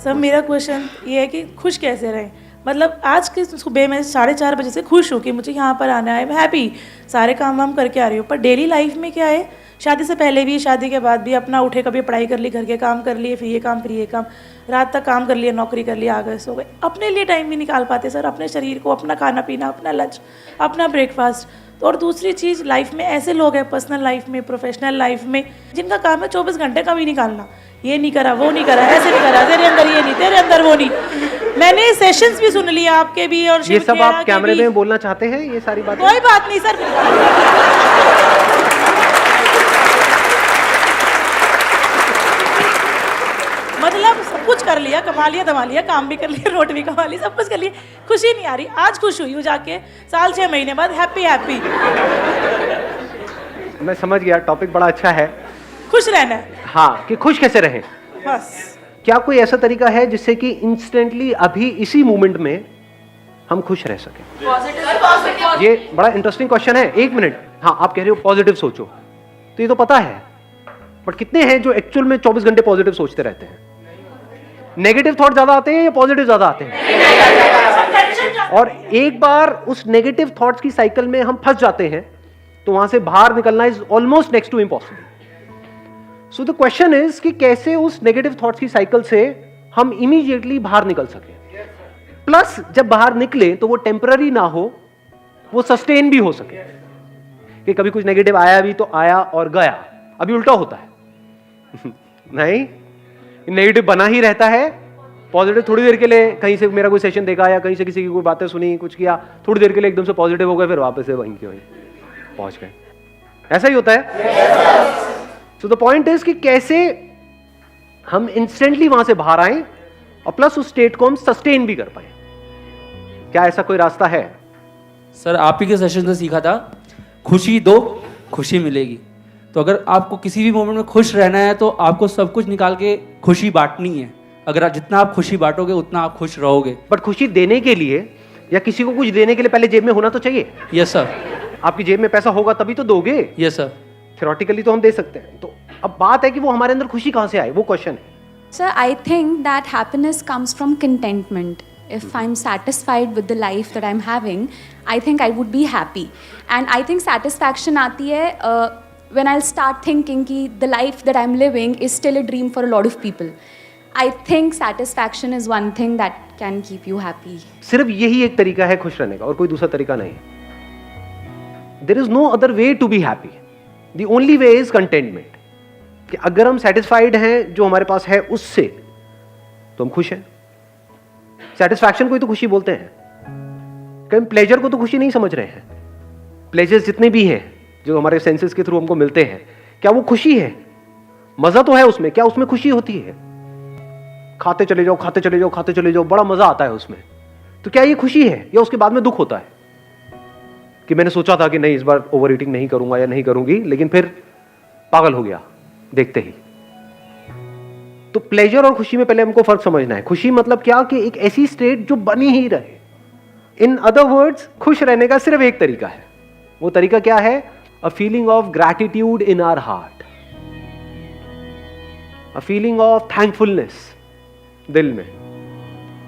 Sir मेरा question ये है कि खुश कैसे रहें। मतलब आज की सुबह मैं 4:30 बजे से खुश हूँ कि मुझे यहाँ पर आना है, मैं हैप्पी, सारे काम वाम करके आ रही हूँ। पर डेली लाइफ में क्या है, शादी से पहले भी शादी के बाद भी अपना उठे, कभी पढ़ाई कर ली, घर के काम कर लिए, फिर ये काम, रात तक काम कर लिया, नौकरी कर लिया, आ गए, सो गए। अपने लिए टाइम नहीं निकाल पाते सर, अपने शरीर को, अपना खाना पीना, अपना लंच, अपना ब्रेकफास्ट। तो और दूसरी चीज़, लाइफ में ऐसे लोग हैं, पर्सनल लाइफ में, प्रोफेशनल लाइफ में, जिनका काम है 24 घंटे का भी निकालना, ये नहीं करा, वो नहीं करा, ऐसे नहीं करा, तेरे अंदर ये नहीं, तेरे अंदर वो नहीं। मैंने सेशंस भी सुन लिया आपके भी, और ये सब आप कैमरे में बोलना चाहते हैं ये सारी बातें? कोई बात नहीं सर। मतलब सब कुछ कर लिया, कमा लिया, दमा लिया, काम भी कर लिया, रोटी भी कमा ली, सब कुछ कर लिया, खुशी नहीं आ रही। आज खुश हुई हूँ जाके, साल 6 महीने बाद हैप्पी। मैं समझ गया, टॉपिक बड़ा अच्छा है, खुश रहना है। हाँ, कि खुश कैसे रहें बस। क्या कोई ऐसा तरीका है जिससे कि इंस्टेंटली अभी इसी मोमेंट में हम खुश रह सकें? ये बड़ा इंटरेस्टिंग क्वेश्चन है। 1 मिनट। हाँ, आप कह रहे हो पॉजिटिव सोचो, तो ये तो पता है, बट कितने हैं जो एक्चुअल में 24 घंटे पॉजिटिव सोचते रहते हैं? नेगेटिव थॉट ज्यादा आते हैं या पॉजिटिव ज्यादा आते हैं? और एक बार उस नेगेटिव थॉट्स की साइकिल में हम फंस जाते हैं तो वहां से बाहर निकलना is almost next to impossible. So the question is कि कैसे उस नेगेटिव थॉट्स की साइकिल से हम इमीडिएटली बाहर निकल सके, प्लस जब बाहर निकले तो वो टेम्पररी ना हो, वो सस्टेन भी हो सके। कि कभी कुछ नेगेटिव आया भी तो आया और गया, अभी उल्टा होता है नहीं, नेगेटिव बना ही रहता है, पॉजिटिव थोड़ी देर के लिए, कहीं से मेरा कोई सेशन देखा या कहीं से किसी की कोई बातें सुनी, कुछ किया, थोड़ी देर के लिए एकदम से पॉजिटिव हो गए, फिर वापस से वहीं के वहीं पहुंच गए। ऐसा ही होता है। सो द पॉइंट इज कि कैसे हम इंस्टेंटली वहां से बाहर आए और प्लस उस स्टेट को हम सस्टेन भी कर पाए। क्या ऐसा कोई रास्ता है? सर आप ही के सेशन से सीखा था, खुशी दो खुशी मिलेगी। तो अगर आपको किसी भी मोमेंट में खुश रहना है तो आपको सब कुछ निकाल के खुशी बांटनी है। अगर जितना आप खुशी बांटोगे उतना आप खुश रहोगे। बट खुशी देने के लिए या किसी को कुछ देने के लिए पहले जेब में होना तो चाहिए। Yes sir. आपकी जेब में पैसा होगा तभी तो दोगे। Yes sir. थ्योरेटिकली तो हम दे सकते हैं, तो अब बात है कि वो हमारे अंदर खुशी कहां से आए, वो क्वेश्चन है। Sir, I think that happiness comes from contentment. If I'm satisfied with the life that I'm having, I think I would be happy. And I think satisfaction आती है when I'll start thinking कि the life that I'm living is still a dream for a lot of people. I think satisfaction is one thing that can keep you happy. सिर्फ यही एक तरीका है खुश रहने का और कोई दूसरा तरीका नहीं। There is no other way to be happy. The only way is contentment. कि अगर हम सेटिस्फाइड हैं जो हमारे पास है उससे, तो हम खुश हैं। सेटिस्फैक्शन को ही तो खुशी बोलते हैं। कहीं प्लेजर को तो खुशी नहीं समझ रहे हैं। प्लेजर्स जितने भी हैं जो हमारे सेंसेस के थ्रू हमको मिलते हैं, क्या वो खुशी है? मजा तो है उसमें, क्या उसमें खुशी होती है? खाते चले जाओ, खाते चले जाओ, खाते चले जाओ, बड़ा मजा आता है उसमें। तो क्या ये खुशी है या उसके बाद में दुख होता है कि मैंने सोचा था कि नहीं इस बार ओवर ईटिंग नहीं करूंगा या नहीं करूंगी, लेकिन फिर पागल हो गया देखते ही। तो प्लेजर और खुशी में पहले हमको फर्क समझना है। खुशी मतलब क्या कि एक ऐसी स्टेट जो बनी ही रहे। इन अदर वर्ड्स, खुश रहने का सिर्फ एक तरीका है। वो तरीका क्या है? A feeling of gratitude in our heart, a feeling of thankfulness दिल में,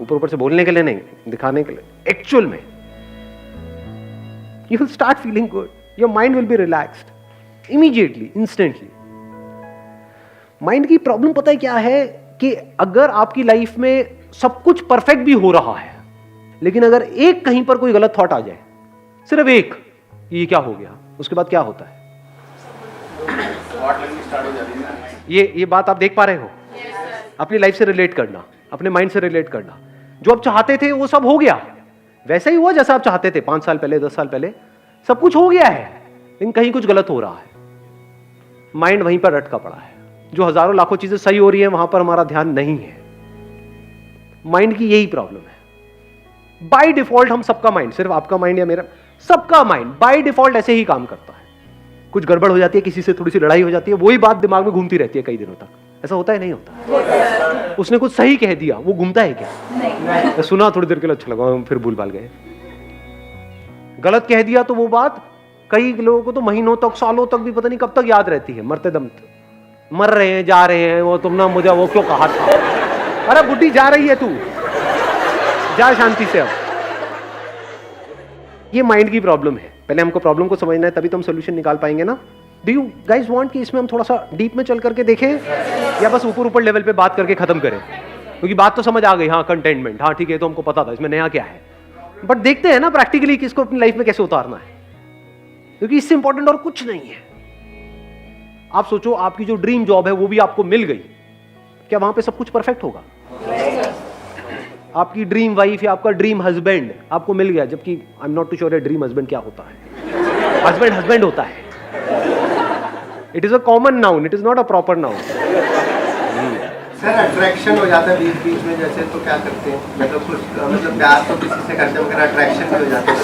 ऊपर ऊपर से बोलने के लिए नहीं, दिखाने के लिए। एक्चुअल में you will start feeling good, your mind will be relaxed immediately, instantly. Mind की प्रॉब्लम पता है क्या है कि अगर आपकी लाइफ में सब कुछ परफेक्ट भी हो रहा है, लेकिन अगर एक कहीं पर कोई गलत थॉट आ जाए, सिर्फ एक, ये क्या हो गया, उसके बाद क्या होता है? ये बात आप देख पा रहे हो? अपनी लाइफ से रिलेट करना, अपने माइंड से रिलेट करना। जो आप चाहते थे वो सब हो गया, वैसा ही हुआ जैसा आप चाहते थे 5 साल पहले, 10 साल पहले, सब कुछ हो गया है, लेकिन कहीं कुछ गलत हो रहा है। माइंड वहीं पर अटका पड़ा है। जो हजारों लाखों चीजें सही हो रही हैं वहां पर हमारा ध्यान नहीं है। माइंड की यही प्रॉब्लम है। बाय डिफॉल्ट हम सबका माइंड, सिर्फ आपका माइंड या मेरा, सबका माइंड बाय डिफॉल्ट ऐसे ही काम करता है। कुछ गड़बड़ हो जाती है, किसी से थोड़ी सी लड़ाई हो जाती है, वही बात दिमाग में घूमती रहती है कई दिनों तक। ऐसा होता है नहीं होता? उसने कुछ सही कह दिया, वो घूमता है क्या? नहीं। सुना थोड़ी देर के लिए अच्छा लगा, फिर भूल भाल गए। गलत कह दिया तो वो बात कई लोगों को तो महीनों तक, सालों तक भी पता नहीं कब तक याद रहती है, मरते दम तक। मर रहे हैं, जा रहे हैं, वो तुमने मुझे वो क्यों कहा था, अरे बुड्ढी जा रही है तू, जा शांति से। अब ये माइंड की प्रॉब्लम है, पहले हमको प्रॉब्लम को समझना है, तभी तो हम सोल्यूशन निकाल पाएंगे ना। डू यू गाइज वांट कि इसमें हम थोड़ा सा डीप में चल करके देखें, या बस ऊपर ऊपर लेवल पे बात करके खत्म करें? क्योंकि बात तो समझ आ गई, हाँ कंटेनमेंट, हाँ ठीक है, तो हमको पता था इसमें नया क्या है, बट देखते हैं ना प्रैक्टिकली कि इसको अपनी लाइफ में कैसे उतारना है, क्योंकि इससे इंपॉर्टेंट और कुछ नहीं है। आप सोचो, आपकी जो ड्रीम जॉब है वो भी आपको मिल गई, क्या वहां पे सब कुछ परफेक्ट होगा? आपकी ड्रीम वाइफ या आपका ड्रीम हस्बैंड आपको मिल गया, जबकि I am not too sure dream husband क्या होता है। हस्बैंड हस्बैंड होता है, it is a common noun, it is not a proper noun. Sir attraction हो जाता है बीच बीच में, जैसे तो क्या करते हैं? मतलब कुछ मतलब प्यार तो किसी से करते हैं मगर अट्रैक्शन भी हो जाता है।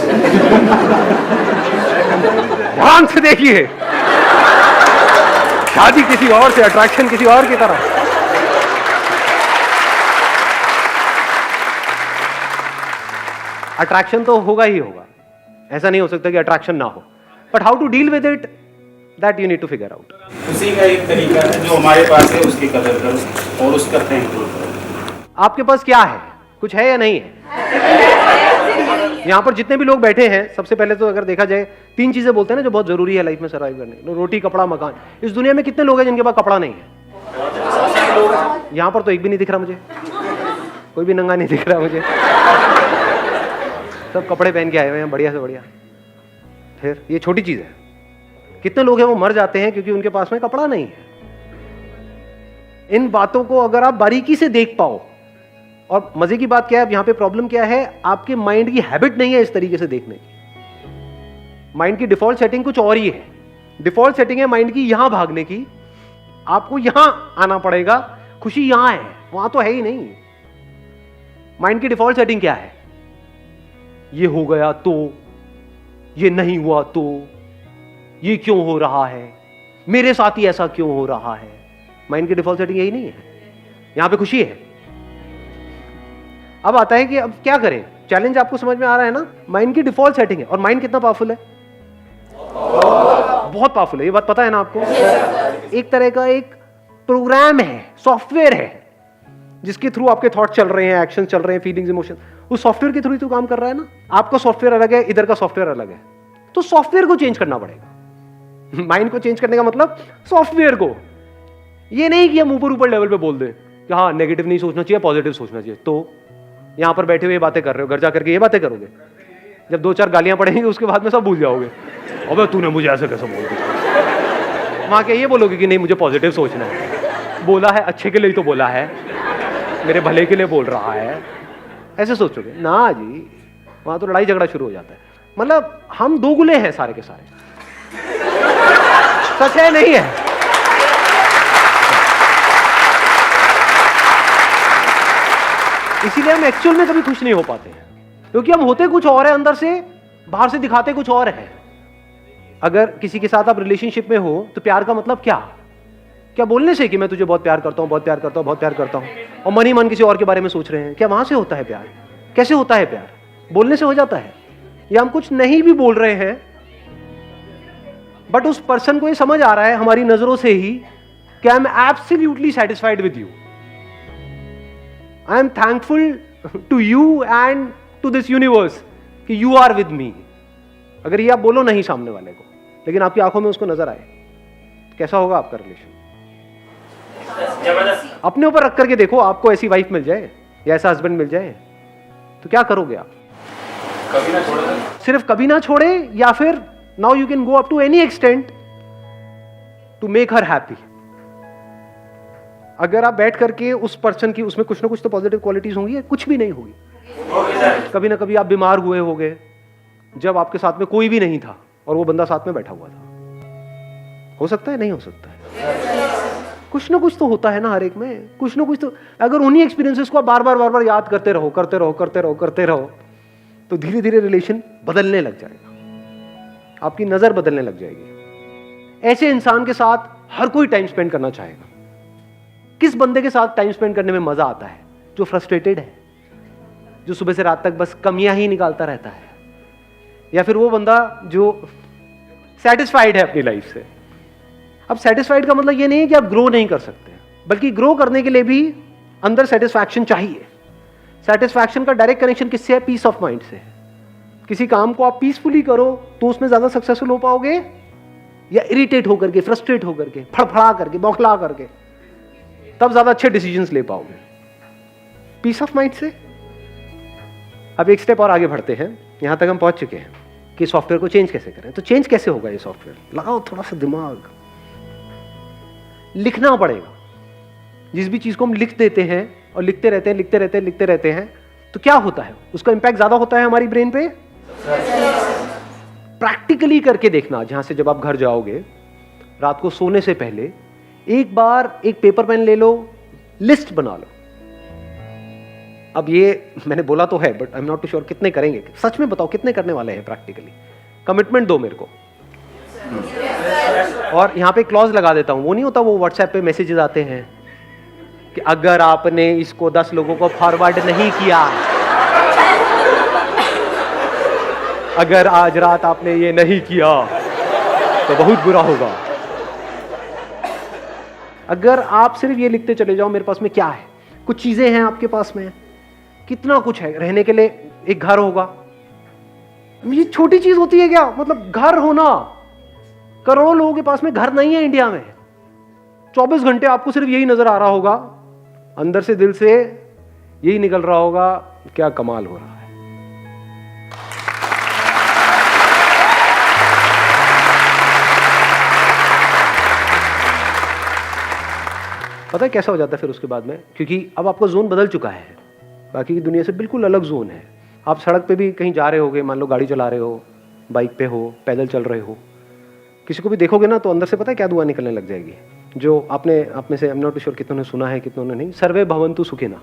ध्यान से देखिए, शादी किसी और से, अट्रैक्शन किसी और की तरह। अट्रैक्शन तो होगा ही होगा, ऐसा नहीं हो सकता कि अट्रैक्शन ना हो, but how to deal with it, that you need to figure out. उसी का एक तरीका है, जो हमारे पास है उसकी कदर करो और उसका थैंक यू करो। आपके पास क्या है, कुछ है या नहीं है? यहाँ पर जितने भी लोग बैठे हैं, सबसे पहले तो अगर देखा जाए 3 चीजें बोलते हैं ना जो बहुत जरूरी है लाइफ में सर्वाइव करने, रोटी, कपड़ा, मकान। इस दुनिया में कितने लोग हैं जिनके पास कपड़ा नहीं है? यहाँ पर तो एक भी नहीं दिख रहा मुझे, कोई भी नंगा नहीं दिख रहा मुझे, सब कपड़े पहन के आए हुए हैं बढ़िया से बढ़िया। फिर ये छोटी चीज है, कितने लोग हैं वो मर जाते हैं क्योंकि उनके पास में कपड़ा नहीं है। इन बातों को अगर आप बारीकी से देख पाओ, और मजे की बात क्या है, यहां पे प्रॉब्लम क्या है, आपके माइंड की हैबिट नहीं है इस तरीके से देखने की। माइंड की डिफॉल्ट सेटिंग कुछ और ही है। डिफॉल्ट सेटिंग है माइंड की यहां भागने की, आपको यहां आना पड़ेगा, खुशी यहां है, वहां तो है ही नहीं। माइंड की डिफॉल्ट सेटिंग क्या है? ये हो गया तो, ये नहीं हुआ तो, ये क्यों हो रहा है, मेरे साथ ही ऐसा क्यों हो रहा है। माइंड की डिफॉल्ट सेटिंग यही नहीं है, यहां पे खुशी है। अब आता है कि अब क्या करें, चैलेंज आपको समझ में आ रहा है ना। माइंड की डिफॉल्ट सेटिंग है, और माइंड कितना पावरफुल है? बहुत पावरफुल है, ये बात पता है ना आपको। एक तरह का एक प्रोग्राम है, सॉफ्टवेयर है, जिसके थ्रू आपके थॉट चल रहे हैं, एक्शन चल रहे हैं, फीलिंग्स, इमोशन, उस सॉफ्टवेयर के थ्रू ही तो काम कर रहा है ना। आपका सॉफ्टवेयर अलग है, इधर का सॉफ्टवेयर अलग है, तो सॉफ्टवेयर को चेंज करना पड़ेगा। माइंड को चेंज करने का मतलब सॉफ्टवेयर को, ये नहीं कि हम ऊपर ऊपर लेवल पे बोल दें कि हाँ नेगेटिव नहीं सोचना चाहिए, पॉजिटिव सोचना चाहिए। तो यहां पर बैठे हुए बातें कर रहे हो, घर जाकर के ये बातें करोगे, जब 2-4 गालियां पड़ेंगी उसके बाद में सब भूल जाओगे। अबे तूने मुझे ऐसे कैसे बोल दिया। वहां क्या ये बोलोगे कि नहीं मुझे पॉजिटिव सोचना है, बोला है अच्छे के लिए तो बोला है, मेरे भले के लिए बोल रहा है, ऐसे सोचोगे ना जी। वहां तो लड़ाई झगड़ा शुरू हो जाता है। मतलब हम दोगुले हैं सारे के सारे, सच है नहीं है? इसीलिए हम एक्चुअल में कभी खुश नहीं हो पाते हैं, क्योंकि हम होते कुछ और है अंदर से, बाहर से दिखाते कुछ और है। अगर किसी के साथ आप रिलेशनशिप में हो तो प्यार का मतलब क्या? क्या बोलने से कि मैं तुझे बहुत प्यार करता हूं, बहुत प्यार करता हूं, बहुत प्यार करता हूं, और मन ही मन किसी और के बारे में सोच रहे हैं? क्या वहां से होता है प्यार? कैसे होता है प्यार? बोलने से हो जाता है? या हम कुछ नहीं भी बोल रहे हैं, बट उस पर्सन को ये समझ आ रहा है हमारी नजरों से ही कि I am absolutely satisfied with you, I am thankful to you and to this universe कि यू आर विद मी। अगर ये आप बोलो नहीं सामने वाले को, लेकिन आपकी आंखों में उसको नजर आए, कैसा होगा आपका रिलेशन? अपने ऊपर रख करके देखो, आपको ऐसी वाइफ मिल जाए या ऐसा हस्बैंड मिल जाए तो क्या करोगे आप? कभी ना छोड़े, सिर्फ कभी ना छोड़े, या फिर now you can go up to any extent to make her happy. अगर आप बैठ करके उस पर्सन की, उसमें कुछ ना कुछ तो पॉजिटिव क्वालिटीज होंगी, कुछ भी नहीं होगी। कभी ना कभी आप बीमार हुए होंगे जब आपके साथ में कोई भी नहीं था और वो बंदा साथ में बैठा हुआ था। हो सकता है, नहीं हो सकता है, कुछ ना कुछ तो होता है ना हर एक में, कुछ ना कुछ तो। अगर उन्हीं एक्सपीरियंसेस को आप बार बार याद करते रहो, करते रहो, करते रहो, करते रहो, तो धीरे धीरे रिलेशन बदलने लग जाएगा, आपकी नजर बदलने लग जाएगी। ऐसे इंसान के साथ हर कोई टाइम स्पेंड करना चाहेगा। किस बंदे के साथ टाइम स्पेंड करने में मजा आता है? जो फ्रस्ट्रेटेड है, जो सुबह से रात तक बस कमियां ही निकालता रहता है, या फिर वो बंदा जो सेटिस्फाइड है अपनी लाइफ से। अब सेटिस्फाइड का मतलब ये नहीं है कि आप ग्रो नहीं कर सकते, बल्कि ग्रो करने के लिए भी अंदर सेटिस्फैक्शन चाहिए। सेटिस्फैक्शन का डायरेक्ट कनेक्शन किससे है? पीस ऑफ माइंड से। किसी काम को आप पीसफुली करो तो उसमें ज्यादा सक्सेसफुल हो पाओगे, या इरिटेट होकर के, फ्रस्ट्रेट होकर के, फड़फड़ा करके, बौखला करके, तब ज्यादा अच्छे डिसीजंस ले पाओगे पीस ऑफ माइंड से। अब एक स्टेप और आगे बढ़ते हैं। यहां तक हम पहुंच चुके हैं कि सॉफ्टवेयर को चेंज कैसे करें। तो चेंज कैसे होगा ये सॉफ्टवेयर? लगाओ थोड़ा सा दिमाग, लिखना पड़ेगा। जिस भी चीज को हम लिख देते हैं और लिखते रहते हैं, लिखते रहते हैं, लिखते रहते हैं, तो क्या होता है? उसका इंपैक्ट ज्यादा होता है हमारी ब्रेन पे। प्रैक्टिकली करके देखना। जहां से जब आप घर जाओगे, रात को सोने से पहले एक बार एक पेपर पेन ले लो, लिस्ट बना लो। अब ये मैंने बोला तो है, but I am not too sure कितने करेंगे। सच में बताओ कितने करने वाले हैं प्रैक्टिकली? कमिटमेंट दो मेरे को। और यहां पे क्लॉज लगा देता हूं। वो नहीं होता, वो व्हाट्सएप पे मैसेजेस आते हैं कि अगर आपने इसको 10 लोगों को फॉरवर्ड नहीं किया, अगर आज रात आपने ये नहीं किया तो बहुत बुरा होगा। अगर आप सिर्फ ये लिखते चले जाओ, मेरे पास में क्या है, कुछ चीजें हैं आपके पास में, कितना कुछ है। रहने के लिए एक घर होगा, ये छोटी चीज होती है क्या? मतलब घर होना। करोड़ों लोगों के पास में घर नहीं है इंडिया में। 24 घंटे आपको सिर्फ यही नजर आ रहा होगा, अंदर से दिल से यही निकल रहा होगा, क्या कमाल हो रहा है। पता है कैसा हो जाता है फिर उसके बाद में? क्योंकि अब आपका जोन बदल चुका है, बाकी की दुनिया से बिल्कुल अलग जोन है। आप सड़क पे भी कहीं जा रहे होगे, मान लो गाड़ी चला रहे हो, बाइक पे हो, पैदल चल रहे हो, किसी को भी देखोगे ना तो अंदर से पता है क्या दुआ निकलने लग जाएगी? जो आपने आप में से, आई एम नॉट श्योर कितनों ने सुना है कितनों ने नहीं, सर्वे भवन्तु सुखिनः।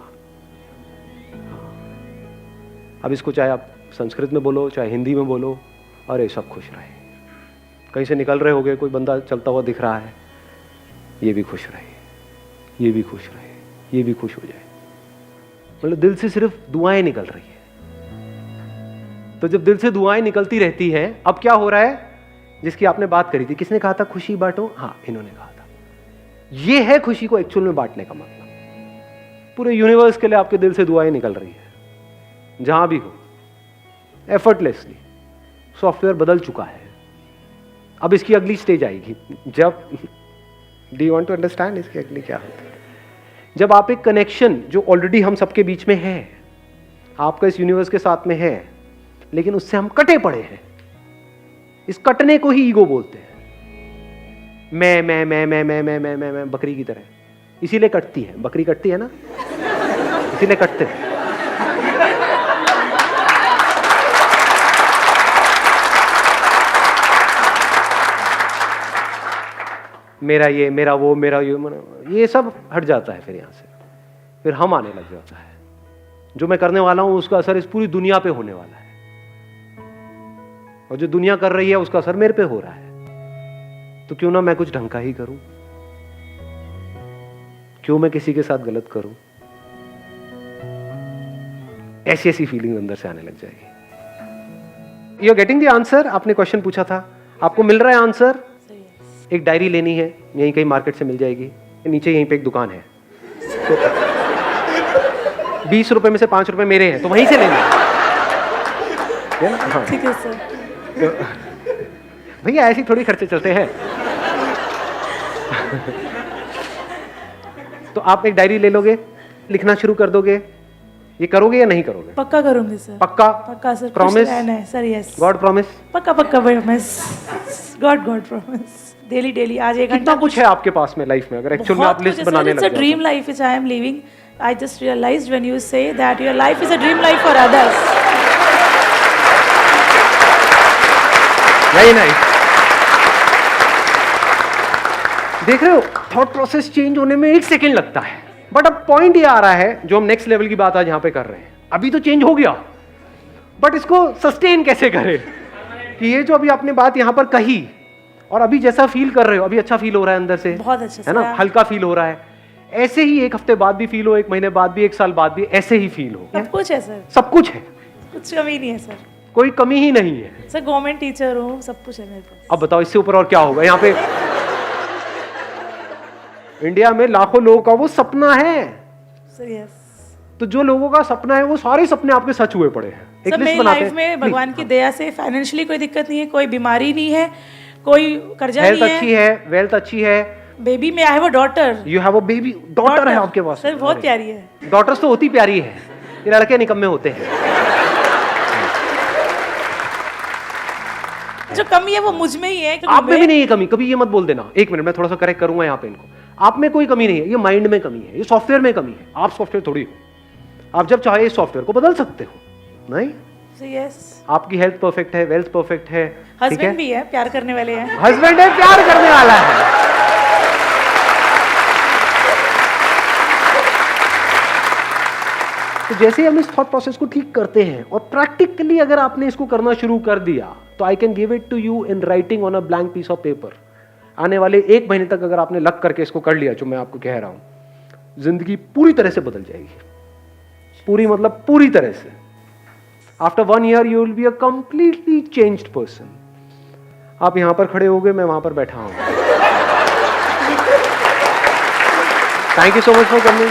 अब इसको चाहे आप संस्कृत में बोलो, चाहे हिंदी में बोलो, अरे सब खुश रहे। कहीं से निकल रहे होगे, कोई बंदा चलता हुआ दिख रहा है, ये भी खुश रहे, ये भी खुश रहे, ये भी खुश हो जाए। मतलब दिल से सिर्फ दुआएं निकल रही है। तो जब दिल से दुआएं निकलती रहती हैं, अब क्या हो रहा है? जिसकी आपने बात करी थी, किसने कहा था खुशी बांटो? हाँ, इन्होंने कहा था। ये है खुशी को एक्चुअल में बांटने का मतलब। पूरे यूनिवर्स के लिए आपके दिल से दुआएं निकल रही है, जहां भी हो, एफर्टलेसली। सॉफ्टवेयर बदल चुका है। अब इसकी अगली स्टेज आएगी जब do you want to understand इसकी अगली क्या होती है? जब आप एक कनेक्शन जो ऑलरेडी हम सबके बीच में है, आपका इस यूनिवर्स के साथ में है, लेकिन उससे हम कटे पड़े हैं। इस कटने को ही ईगो बोलते हैं। मैं बकरी की तरह। इसीलिए कटती है, बकरी कटती है ना, इसीलिए कटते हैं। मेरा ये, मेरा वो, मेरा ये सब हट जाता है। फिर यहां से फिर हम आने लग जाता है। जो मैं करने वाला हूं उसका असर इस पूरी दुनिया पे होने वाला है, और जो दुनिया कर रही है उसका असर मेरे पे हो रहा है। तो क्यों ना मैं कुछ ढंग का ही करूं, क्यों मैं किसी के साथ गलत करूं? ऐसी ऐसी फीलिंग अंदर से आने लग जाएगी। You are getting the answer? आपने क्वेश्चन पूछा था, आपको मिल रहा है आंसर? एक डायरी लेनी है, यहीं कहीं मार्केट से मिल जाएगी, नीचे यहीं पे एक दुकान है, तो 20 रुपए में से 5 रुपए मेरे हैं, तो वहीं से लेना है। हाँ। ठीक है सर। तो भैया ऐसे थोड़ी खर्चे चलते हैं। तो आप एक डायरी ले लोगे, लिखना शुरू कर दोगे। ये करोगे या नहीं करोगे? पक्का करूंगी सर। पक्का? पक्का sir. Promise? Sir yes. God promise? पक्का पक्का promise. God promise. Daily daily आज 1 घंटा। कितना कुछ है आपके पास में लाइफ में, अगर एक्चुअल में आप लिस्ट बनाने लग जाओ? It's a dream life which I am living. I just realized when you say that your life is a dream life for others. Very nice. देख रहे हो, थॉट प्रोसेस चेंज होने में 1 सेकेंड लगता है, बट अब पॉइंट ये आ रहा है जो हम नेक्स्ट लेवल की बात आज यहां पे कर रहे हैं। अभी तो चेंज हो गया, बट इसको सस्टेन कैसे करें? कि ये जो अभी आपने बात यहां पर कही, और अभी जैसा फील कर रहे हो, अभी अच्छा फील हो रहा है अंदर से, बहुत अच्छा है ना, हल्का फील हो रहा है। ऐसे ही 1 हफ्ते बाद भी फील हो, 1 महीने बाद भी, 1 साल बाद भी ऐसे ही फील हो। सब कुछ है सर, सब कुछ है, कुछ कमी नहीं है सर, कोई कमी ही नहीं है सर। गवर्नमेंट टीचर हूँ, सब कुछ है मेरे पास। अब बताओ इससे ऊपर और क्या होगा? यहाँ पे इंडिया में लाखों लोगों का वो सपना है, सो यस तो जो लोगों का सपना है वो सारे सपने आपके सच हुए पड़े हैं। एक सब लिस्ट मेरी बनाते लाइफ हैं में Please, भगवान की दया से फाइनेंशियली कोई दिक्कत नहीं है, कोई बीमारी नहीं है, कोई कर्जा हेल्थ नहीं अच्छी है, है, वेल्थ अच्छी है, बेबी में I have a daughter. You have a baby, daughter है आपके पास। सर बहुत प्यारी है। डॉटर्स तो होती प्यारी है, ये लड़के निकम्मे होते हैं। जो कमी है वो मुझ में ही है। आप में भी नहीं है कमी, कभी ये मत बोल देना। एक मिनट, मैं थोड़ा सा करेक्ट करूंगा यहाँ पे इनको। आप में कोई कमी नहीं है, ये माइंड में कमी है, ये सॉफ्टवेयर में कमी है। आप सॉफ्टवेयर थोड़ी हो, आप जब चाहे इस सॉफ्टवेयर को बदल सकते हो। नहीं, यस आपकी हेल्थ परफेक्ट है, वेल्थ परफेक्ट है, ठीक है, हस्बैंड भी है, प्यार करने वाले हैं। हस्बैंड है, प्यार करने वाला है। तो जैसे ही हम इस थॉट प्रोसेस को ठीक करते हैं और प्रैक्टिकली अगर आपने इसको करना शुरू कर दिया तो I can give it to you in writing on a blank piece of paper. आने वाले 1 महीने तक अगर आपने लग करके इसको कर लिया, जो मैं आपको कह रहा हूं, जिंदगी पूरी तरह से बदल जाएगी। पूरी मतलब पूरी तरह से। After 1 year you will be a completely changed person. आप यहां पर खड़े हो गए, मैं वहां पर बैठा हूं। Thank you so much for coming.